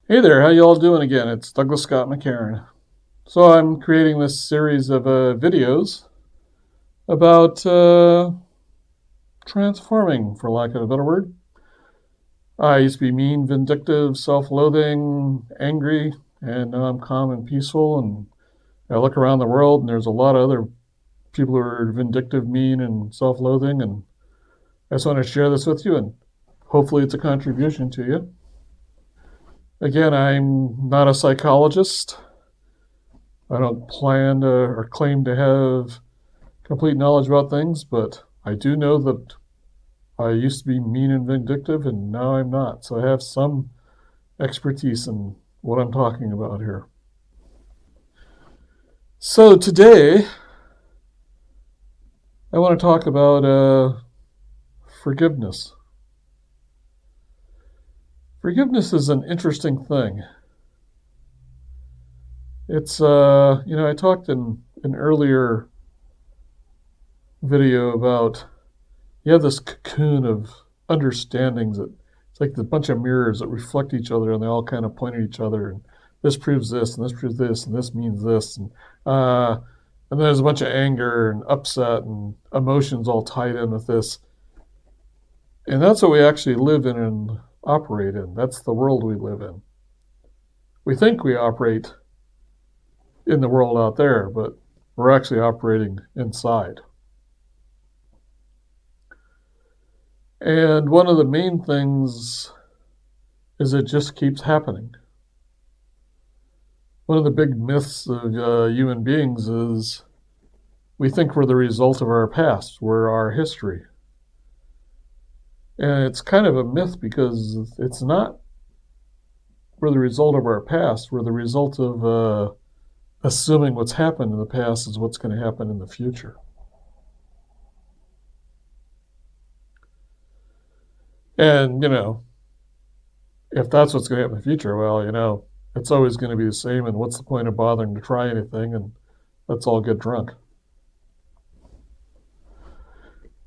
Hey there, how you all doing again? It's Douglas Scott McCarron. So I'm creating this series of videos about transforming, for lack of a better word. I used to be mean, vindictive, self-loathing, angry, and now I'm calm and peaceful. And I look around the world, and there's a lot of other people who are vindictive, mean, and self-loathing. And I just want to share this with you, and hopefully it's a contribution to you. Again, I'm not a psychologist. I don't plan to or claim to have complete knowledge about things, but I do know that I used to be mean and vindictive, and now I'm not. So I have some expertise in what I'm talking about here. So today, I want to talk about forgiveness. Forgiveness is an interesting thing. I talked in an earlier video about you have this cocoon of understandings that it's like a bunch of mirrors that reflect each other and they all kind of point at each other and this proves this and this proves this and this means this uh, and then there's a bunch of anger and upset and emotions all tied in with this, and that's what we actually live in and operate in. That's the world we live in. We think we operate in the world out there, but we're actually operating inside. And one of the main things is it just keeps happening. One of the big myths of human beings is we think we're the result of our past, we're our history. And it's kind of a myth because it's not we're the result of our past, we're the result of assuming what's happened in the past is what's going to happen in the future. And, if that's what's going to happen in the future, well, it's always going to be the same. And what's the point of bothering to try anything? And let's all get drunk.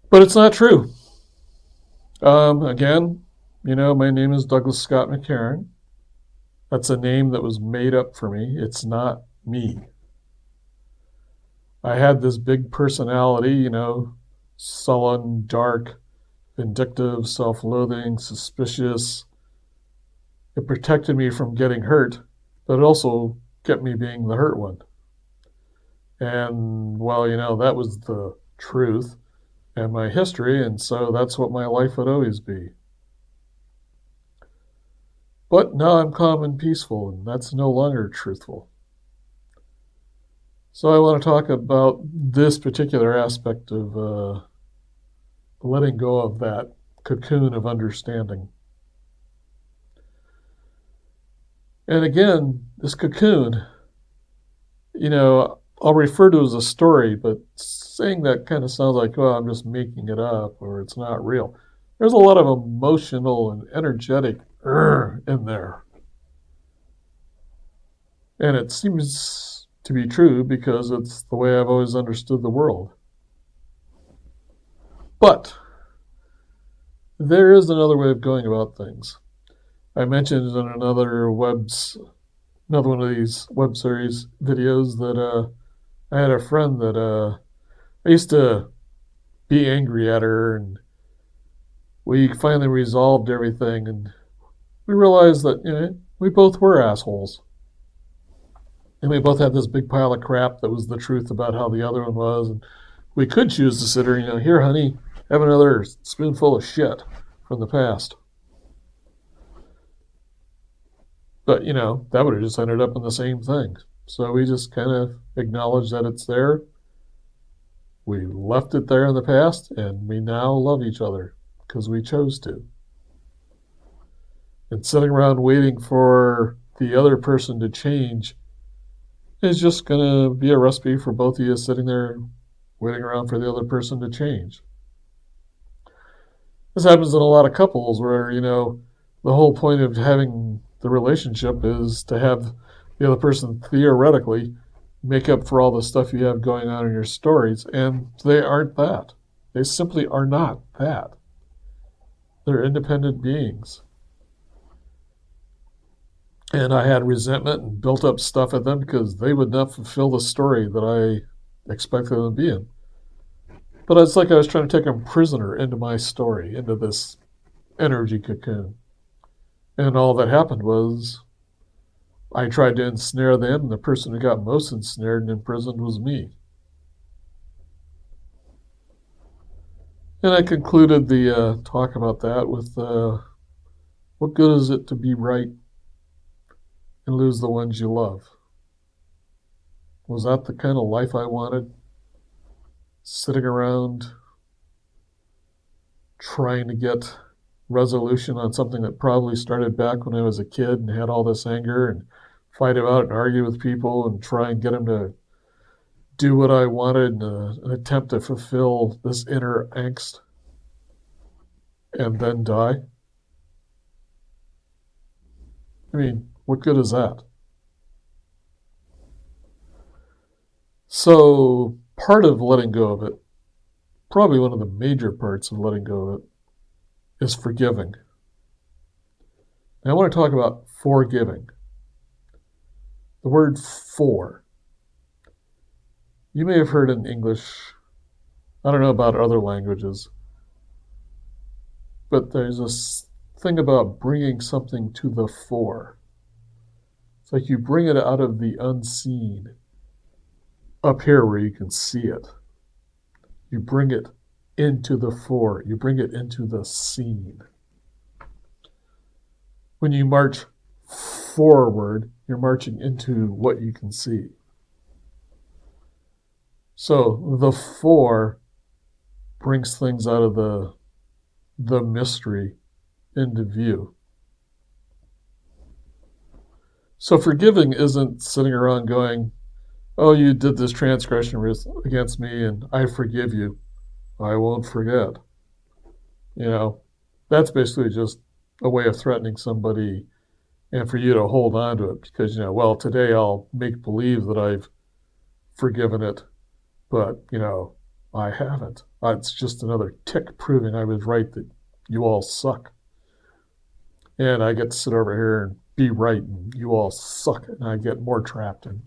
But it's not true. Again, my name is Douglas Scott McCarron. That's a name that was made up for me. It's not me. I had this big personality, sullen, dark, vindictive, self loathing, suspicious. It protected me from getting hurt, but it also kept me being the hurt one. And, well, that was the truth and my history, and so that's what my life would always be. But now I'm calm and peaceful, and that's no longer truthful. So I want to talk about this particular aspect of letting go of that cocoon of understanding. And again, this cocoon, I'll refer to it as a story, but saying that kind of sounds like, well, I'm just making it up or it's not real. There's a lot of emotional and energetic in there. And it seems to be true because it's the way I've always understood the world. But there is another way of going about things. I mentioned in another one of these web series videos that I had a friend that I used to be angry at her, and we finally resolved everything, and we realized that we both were assholes, and we both had this big pile of crap that was the truth about how the other one was, and we could choose to sit her, here, honey, have another spoonful of shit from the past. But, that would have just ended up in the same thing. So we just kind of acknowledged that it's there. We left it there in the past, and we now love each other because we chose to. And sitting around waiting for the other person to change is just going to be a recipe for both of you sitting there waiting around for the other person to change. This happens in a lot of couples where, the whole point of having the relationship is to have the other person theoretically make up for all the stuff you have going on in your stories, and they aren't that. They simply are not that. They're independent beings. And I had resentment and built up stuff at them because they would not fulfill the story that I expected them to be in. But it's like I was trying to take a prisoner into my story, into this energy cocoon. And all that happened was I tried to ensnare them, and the person who got most ensnared and imprisoned was me. And I concluded the talk about that with what good is it to be right and lose the ones you love? Was that the kind of life I wanted? Sitting around trying to get resolution on something that probably started back when I was a kid and had all this anger and fight about it and argue with people and try and get them to do what I wanted in an attempt to fulfill this inner angst and then die? I mean, what good is that? So, part of letting go of it, probably one of the major parts of letting go of it, is forgiving. Now, I want to talk about forgiving. The word for. You may have heard in English, I don't know about other languages, but there's this thing about bringing something to the fore. It's like you bring it out of the unseen up here where you can see it. You bring it into the fore. You bring it into the scene. When you march forward, you're marching into what you can see. So the fore brings things out of the mystery into view. So forgiving isn't sitting around going, oh, you did this transgression against me and I forgive you. I won't forget. You know, that's basically just a way of threatening somebody and for you to hold on to it because, well, today I'll make believe that I've forgiven it, but, I haven't. It's just another tick proving I was right that you all suck. And I get to sit over here and be right and you all suck and I get more trapped in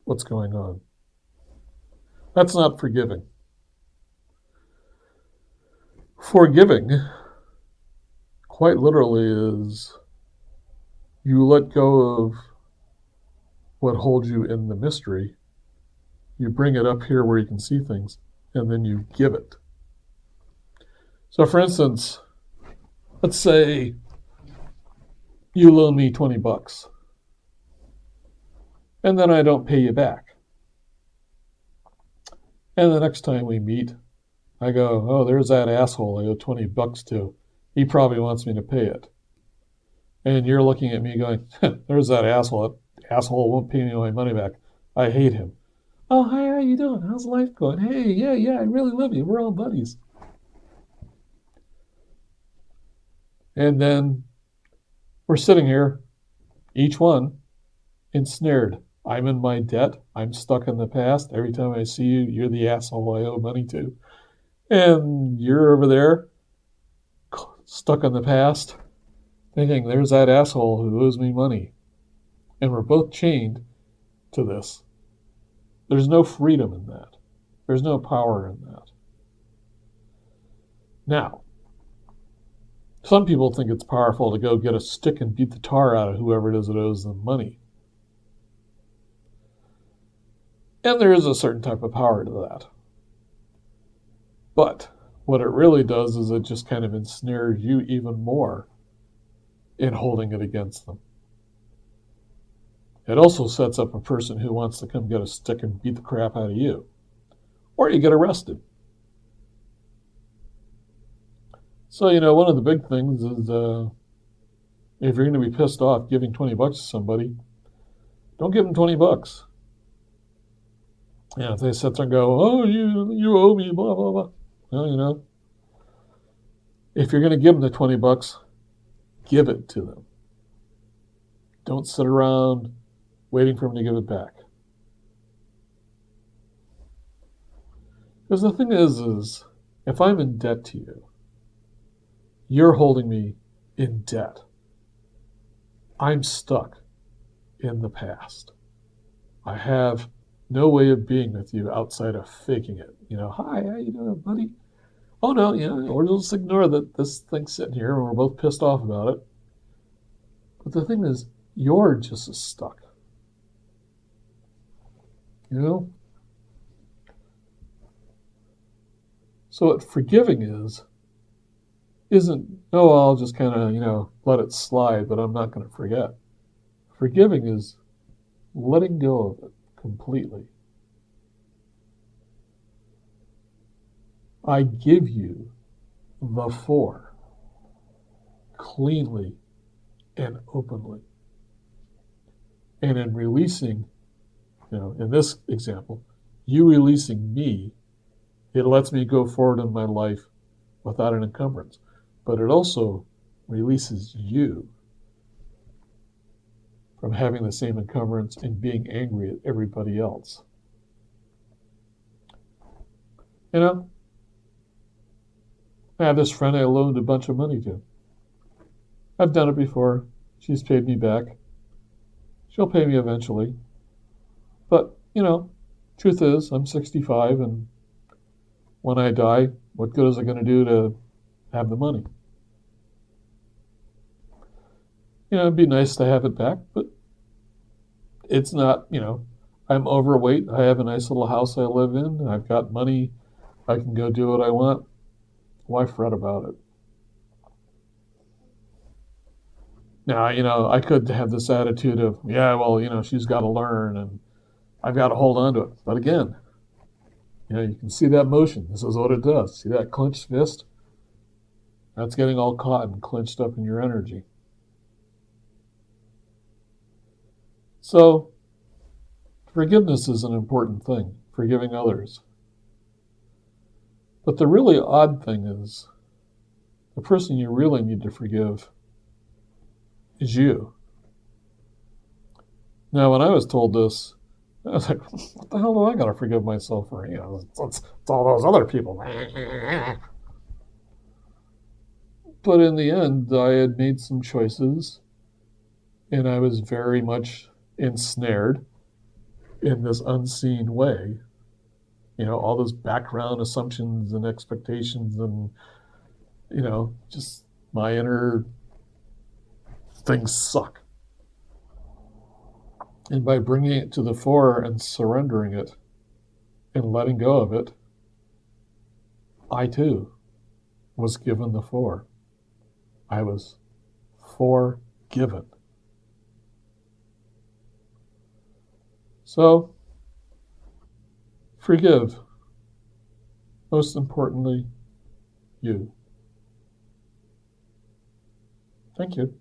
what's going on. That's not forgiving. Forgiving, quite literally, is you let go of what holds you in the mystery. You bring it up here where you can see things, and then you give it. So, for instance, let's say you loan me $20, and then I don't pay you back. And the next time we meet, I go, oh, there's that asshole I owe $20 to. He probably wants me to pay it. And you're looking at me going, there's that asshole. That asshole won't pay me my money back. I hate him. Oh, hi, how you doing? How's life going? Hey, yeah, I really love you. We're all buddies. And then we're sitting here, each one, ensnared. I'm in my debt. I'm stuck in the past. Every time I see you, you're the asshole I owe money to. And you're over there, stuck in the past, thinking, there's that asshole who owes me money. And we're both chained to this. There's no freedom in that. There's no power in that. Now, some people think it's powerful to go get a stick and beat the tar out of whoever it is that owes them money. And there is a certain type of power to that. But what it really does is it just kind of ensnares you even more in holding it against them. It also sets up a person who wants to come get a stick and beat the crap out of you. Or you get arrested. So, one of the big things is if you're going to be pissed off giving $20 to somebody, don't give them $20. If they sit there and go, oh, you owe me, blah, blah, blah. Well, if you're going to give them the $20, give it to them. Don't sit around waiting for them to give it back. Because the thing is if I'm in debt to you, you're holding me in debt. I'm stuck in the past. I have no way of being with you outside of faking it. Hi, how you doing, buddy? Oh no, we'll just ignore that this thing's sitting here and we're both pissed off about it. But the thing is, you're just as stuck. You know? So what forgiving isn't, oh, I'll just kind of, let it slide, but I'm not going to forget. Forgiving is letting go of it completely. I give you the four cleanly and openly. And in releasing, in this example, you releasing me, it lets me go forward in my life without an encumbrance. But it also releases you from having the same encumbrance and being angry at everybody else. I have this friend I loaned a bunch of money to. I've done it before. She's paid me back. She'll pay me eventually. But, truth is, I'm 65, and when I die, what good is it going to do to have the money? It'd be nice to have it back, but it's not, I'm overweight. I have a nice little house I live in. I've got money. I can go do what I want. Why fret about it? Now, I could have this attitude of, yeah, well, she's got to learn and I've got to hold on to it. But again, you can see that motion. This is what it does. See that clenched fist? That's getting all caught and clenched up in your energy. So, forgiveness is an important thing, forgiving others. But the really odd thing is, the person you really need to forgive is you. Now, when I was told this, I was like, what the hell do I got to forgive myself for? It's all those other people. But in the end, I had made some choices, and I was very much ensnared in this unseen way. All those background assumptions and expectations and, just my inner things suck. And by bringing it to the fore and surrendering it and letting go of it, I too was given the four. I was forgiven. So, forgive. Most importantly, you. Thank you.